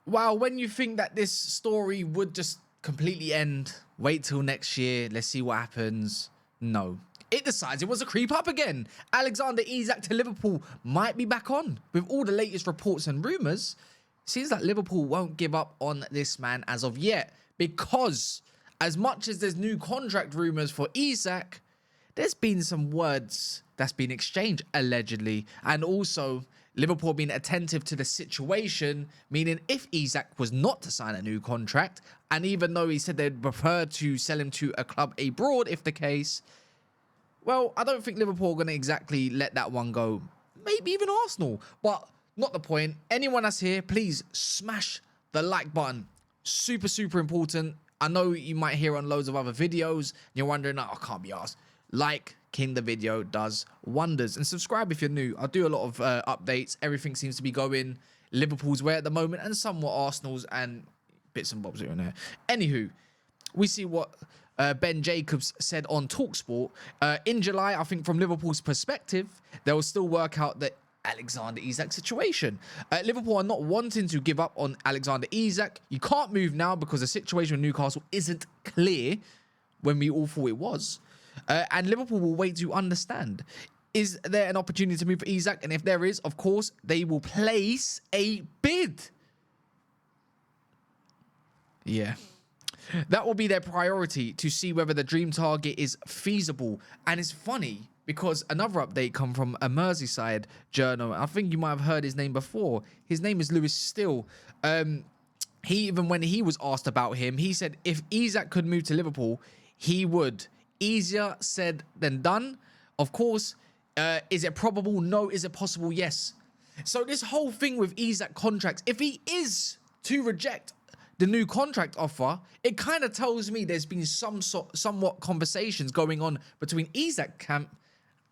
Wow, when you think that this story would just completely end, wait till next year, let's see what happens. No. It decides it wants to creep up again. Alexander Isak to Liverpool might be back on. With all the latest reports and rumours, seems that Liverpool won't give up on this man as of yet. Because as much as there's new contract rumours for Isak, there's been some words that's been exchanged, allegedly. And also, Liverpool being attentive to the situation, meaning if Isak was not to sign a new contract, and even though he said they'd prefer to sell him to a club abroad if the case, well, I don't think Liverpool are going to exactly let that one go. Maybe even Arsenal, but not the point. Anyone that's here, please smash the like button. Super, super important. I know you might hear on loads of other videos, and you're wondering, oh, I can't be asked. Liking the video does wonders. And subscribe if you're new. I do a lot of updates. Everything seems to be going Liverpool's way at the moment, and somewhat Arsenal's, and bits and bobs here and there. Anywho, we see what Ben Jacobs said on TalkSport. In July, I think from Liverpool's perspective, they will still work out the Alexander Isak situation. Liverpool are not wanting to give up on Alexander Isak. You can't move now because the situation with Newcastle isn't clear when we all thought it was. And Liverpool will wait to understand. Is there an opportunity to move for Isak? And if there is, of course, they will place a bid. Yeah. That will be their priority to see whether the dream target is feasible. And it's funny because another update come from a Merseyside journal. I think you might have heard his name before. His name is Lewis Still. Even when he was asked about him, he said if Isak could move to Liverpool, he would. Easier said than done. Of course, is it probable? No. Is it possible? Yes. So this whole thing with Isak contracts, if he is to reject the new contract offer, it kind of tells me there's been somewhat conversations going on between Isak camp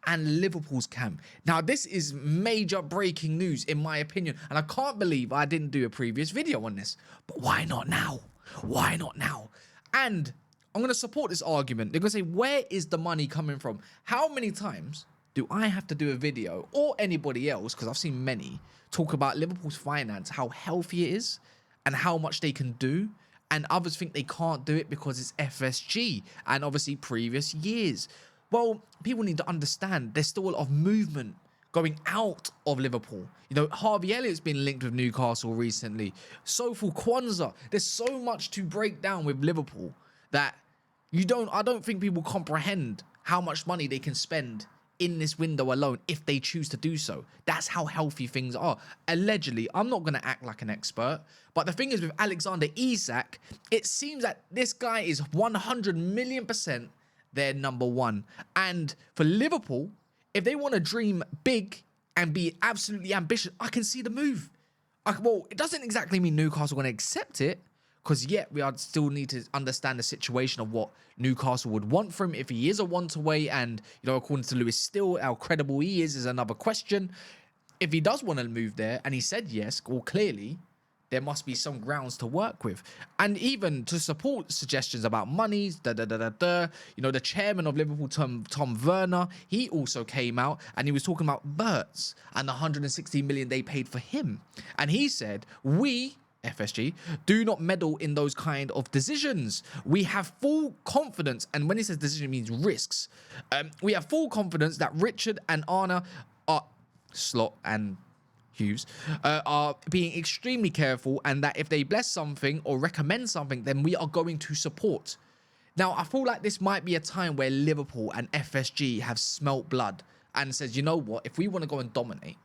and Liverpool's camp. Now, this is major breaking news, in my opinion, and I can't believe I didn't do a previous video on this. But why not now? Why not now? And I'm going to support this argument. They're going to say, where is the money coming from? How many times do I have to do a video, or anybody else, because I've seen many, talk about Liverpool's finance, how healthy it is, and how much they can do, and others think they can't do it because it's FSG and obviously previous years. Well, people need to understand there's still a lot of movement going out of Liverpool. You know, Harvey Elliott's been linked with Newcastle recently. Sofal Kwanzaa. There's so much to break down with Liverpool that I don't think people comprehend how much money they can spend in this window alone if they choose to do so. That's how healthy things are. Allegedly, I'm not going to act like an expert, but the thing is with Alexander Isak, it seems that this guy is 100 million % their number one. And for Liverpool, if they want to dream big and be absolutely ambitious, I can see the move. Well, it doesn't exactly mean Newcastle are going to accept it, because yet we still need to understand the situation of what Newcastle would want from him if he is a one-to-way. And, you know, according to Lewis Still, how credible he is another question. If he does want to move there and he said yes, well, clearly there must be some grounds to work with. And even to support suggestions about monies, you know, the chairman of Liverpool, Tom Werner, he also came out and he was talking about Bertz and the 160 million they paid for him. And he said, we, FSG, do not meddle in those kind of decisions. We have full confidence, and when he says decision, it means risks. We have full confidence that Richard and Arna are Slot and Hughes are being extremely careful, and that if they bless something or recommend something, then we are going to support. Now, I feel like this might be a time where Liverpool and FSG have smelt blood and says, you know what, if we want to go and dominate,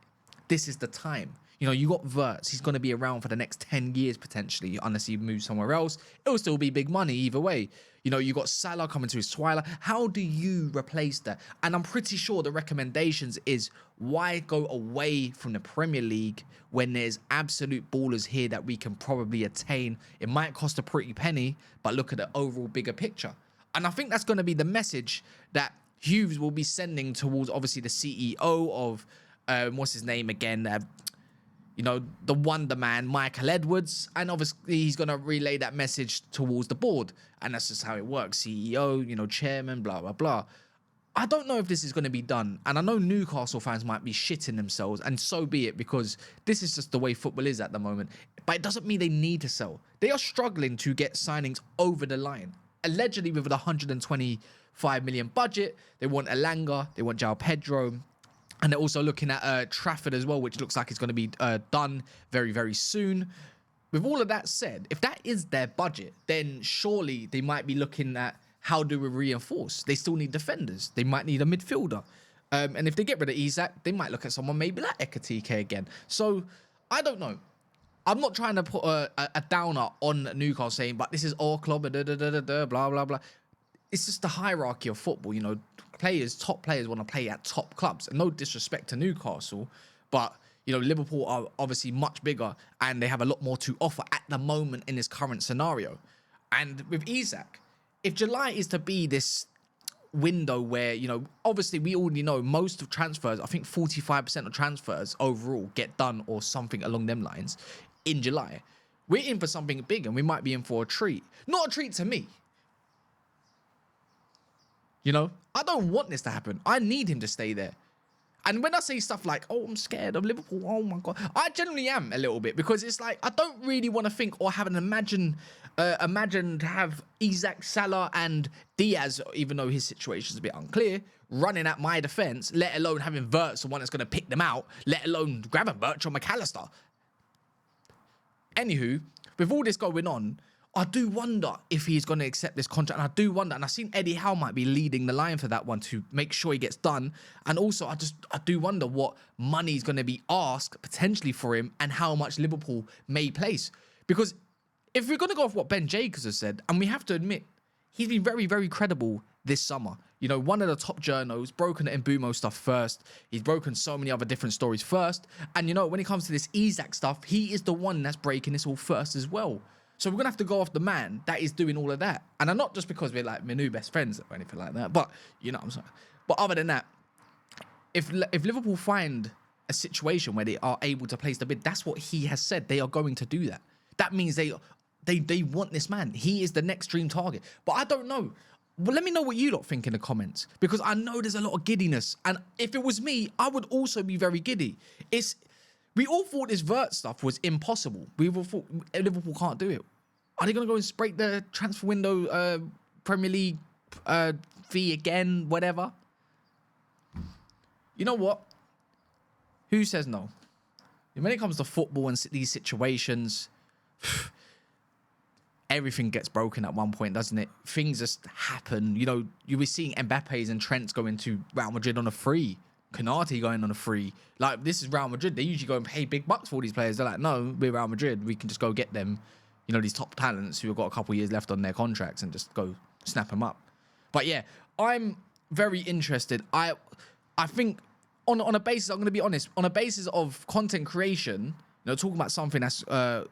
this is the time. You know, you got Wirtz. He's going to be around for the next 10 years, potentially, unless he moves somewhere else. It'll still be big money either way. You know, you got Salah coming to his twilight. How do you replace that? And I'm pretty sure the recommendations is why go away from the Premier League when there's absolute ballers here that we can probably attain. It might cost a pretty penny, but look at the overall bigger picture. And I think that's going to be the message that Hughes will be sending towards, obviously, the CEO of, what's his name again? You know, the Wonder Man, Michael Edwards. And obviously, he's going to relay that message towards the board. And that's just how it works. CEO, you know, chairman, blah, blah, blah. I don't know if this is going to be done. And I know Newcastle fans might be shitting themselves, and so be it, because this is just the way football is at the moment. But it doesn't mean they need to sell. They are struggling to get signings over the line. Allegedly, with a 125 million budget, they want Elanga, they want João Pedro, and they're also looking at Trafford as well, which looks like it's going to be done very, very soon. With all of that said, if that is their budget, then surely they might be looking at, how do we reinforce? They still need defenders. They might need a midfielder. And if they get rid of Isak, they might look at someone maybe like Ekatike again. So, I don't know. I'm not trying to put a downer on Newcastle saying, but this is our club, blah, blah, blah. It's just the hierarchy of football. You know, top players want to play at top clubs. And no disrespect to Newcastle, but, you know, Liverpool are obviously much bigger and they have a lot more to offer at the moment in this current scenario. And with Isak, if July is to be this window where, you know, obviously we already know most of transfers, I think 45% of transfers overall get done or something along them lines in July. We're in for something big and we might be in for a treat. Not a treat to me. You know, I don't want this to happen. I need him to stay there. And when I say stuff like, oh, I'm scared of Liverpool, oh my God, I generally am a little bit, because it's like, I don't really want to think or have an imagine to have Isak, Salah and Diaz, even though his situation is a bit unclear, running at my defence, let alone having Wirtz, the one that's going to pick them out, let alone Gravenberch or McAllister. Anywho, with all this going on, I do wonder if he's going to accept this contract. And I do wonder, and I've seen Eddie Howe might be leading the line for that one to make sure he gets done. And also, I do wonder what money is going to be asked potentially for him and how much Liverpool may place. Because if we're going to go off what Ben Jacobs has said, and we have to admit, he's been very, very credible this summer. You know, one of the top journos, broken the Mbumo stuff first. He's broken so many other different stories first. And, you know, when it comes to this Isak stuff, he is the one that's breaking this all first as well. So we're going to have to go off the man that is doing all of that. And not just because we're like my new best friends or anything like that, but you know what I'm saying. But other than that, if Liverpool find a situation where they are able to place the bid, that's what he has said. They are going to do that. That means they want this man. He is the next dream target. But I don't know. Well, let me know what you lot think in the comments, because I know there's a lot of giddiness. And if it was me, I would also be very giddy. We all thought this Wirtz stuff was impossible. We all thought Liverpool can't do it. Are they going to go and break the transfer window Premier League fee again, whatever? You know what? Who says no? When it comes to football and these situations, everything gets broken at one point, doesn't it? Things just happen. You know, you were seeing Mbappe's and Trent's going to Real Madrid on a free. Canati going on a free. Like, this is Real Madrid. They usually go and pay big bucks for all these players. They're like, no, we're Real Madrid. We can just go get them, you know, these top talents who have got a couple of years left on their contracts and just go snap them up. But yeah, I'm very interested. I think on a basis, I'm going to be honest, on a basis of content creation, you know, talking about something that's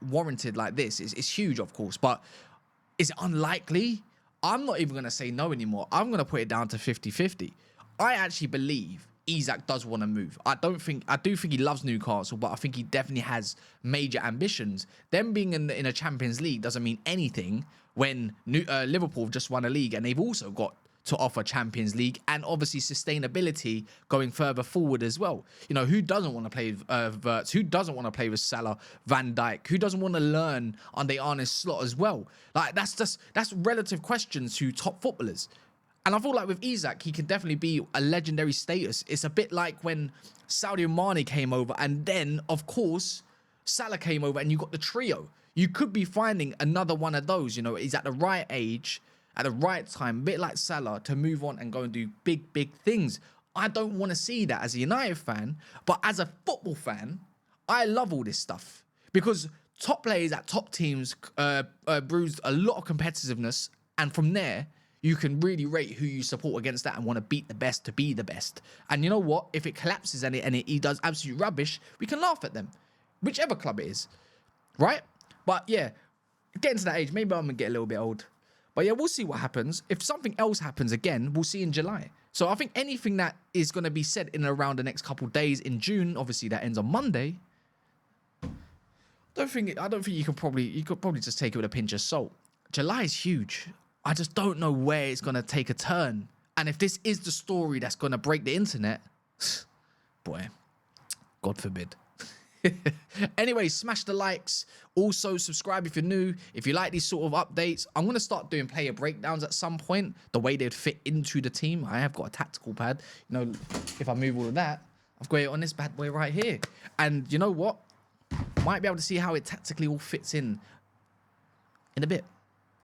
warranted like this is huge, of course, but is it unlikely? I'm not even going to say no anymore. I'm going to put it down to 50-50. I actually believe Isak does want to move. I do think he loves Newcastle, but I think he definitely has major ambitions. Them being in a Champions League doesn't mean anything when Liverpool have just won a league and they've also got to offer Champions League and obviously sustainability going further forward as well. You know, who doesn't want to play with Wirtz? Who doesn't want to play with Salah, Van Dijk? Who doesn't want to learn under Arne Slot as well? Like, that's relative questions to top footballers. And I feel like with Isak, he can definitely be a legendary status. It's a bit like when Sadio Mane came over and then, of course, Salah came over and you got the trio. You could be finding another one of those, you know, he's at the right age, at the right time, a bit like Salah, to move on and go and do big, big things. I don't want to see that as a United fan, but as a football fan, I love all this stuff. Because top players at top teams bruise a lot of competitiveness, and from there, you can really rate who you support against that and want to beat the best to be the best. And you know what? If it collapses and he does absolute rubbish, we can laugh at them. Whichever club it is. Right? But yeah, getting to that age, maybe I'm going to get a little bit old. But yeah, we'll see what happens. If something else happens again, we'll see in July. So I think anything that is going to be said in and around the next couple of days in June, obviously that ends on Monday, I don't think you could probably just take it with a pinch of salt. July is huge. I just don't know where it's going to take a turn. And if this is the story that's going to break the internet, boy, God forbid. Anyway, smash the likes. Also, subscribe if you're new. If you like these sort of updates, I'm going to start doing player breakdowns at some point, the way they'd fit into the team. I have got a tactical pad. You know, if I move all of that, I've got it on this bad boy right here. And you know what? Might be able to see how it tactically all fits in a bit.